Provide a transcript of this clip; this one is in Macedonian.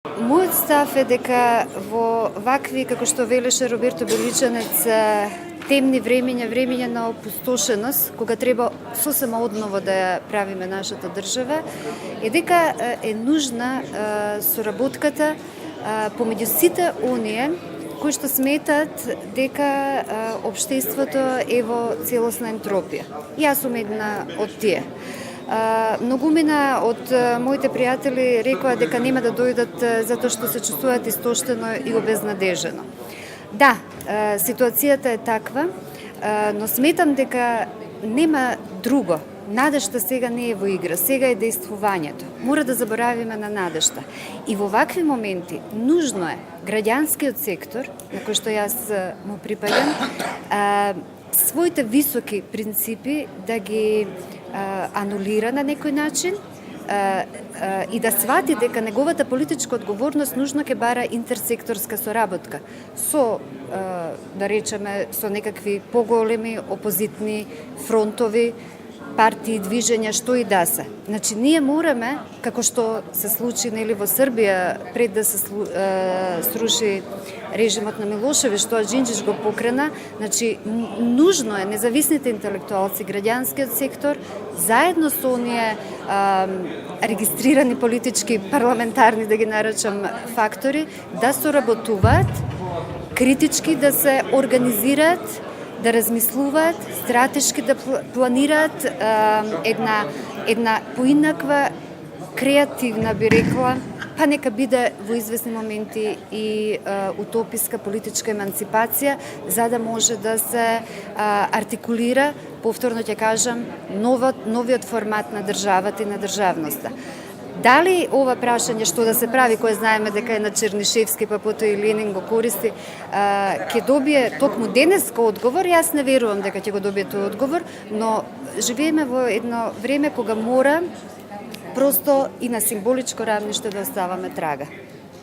Мојот став е дека во вакви, како што велеше Роберто Беличанец, темни времења, времења на опустошеност, кога треба сосема одново да ја правиме нашата држава, е дека е нужна соработката помеѓу сите оние кои што сметат дека општеството е во целосна ентропија. Јас сум една од тие. Многумина од моите пријатели рекоа дека нема да дојдат затоа што се чувствуваат истоштено и обезнадежено. Да, ситуацијата е таква, но сметам дека нема друго. Надежта сега не е во игра, сега е дејствувањето. Мора да заборавиме на надежта. И во вакви моменти нужно е граѓанскиот сектор, на кој што јас му припаѓам, своите високи принципи да ги анулира на некој начин и да свати дека неговата политичка одговорност нужно ќе бара интерсекторска соработка со, да речеме, со некакви поголеми опозитни фронтови, партии, движења, што и да се. Значи, ние мораме, како што се случи нели во Србија пред да се сруши режимот на Милошевиќ, што Джинџич го покрена, значи нужно е независните интелектуалци, граѓанскиот сектор, заедно со оние регистрирани политички, парламентарни, да ги наречам, фактори, да соработуваат, критички да се организираат, да размислуваат, стратешки да планираат една поинаква, креативна, би рекла, па нека биде во известни моменти и утописка политичка емансипација, за да може да се артикулира, повторно ќе кажам, новиот формат на државата и на државноста. Дали ова прашање што да се прави, кое знаеме дека е на Чернишевски, па потоа и Ленин го користи, ќе добие токму денеска одговор? Јас не верувам дека ќе го добие тој одговор, но живееме во едно време кога мора просто и на символичко равниште да оставаме трага.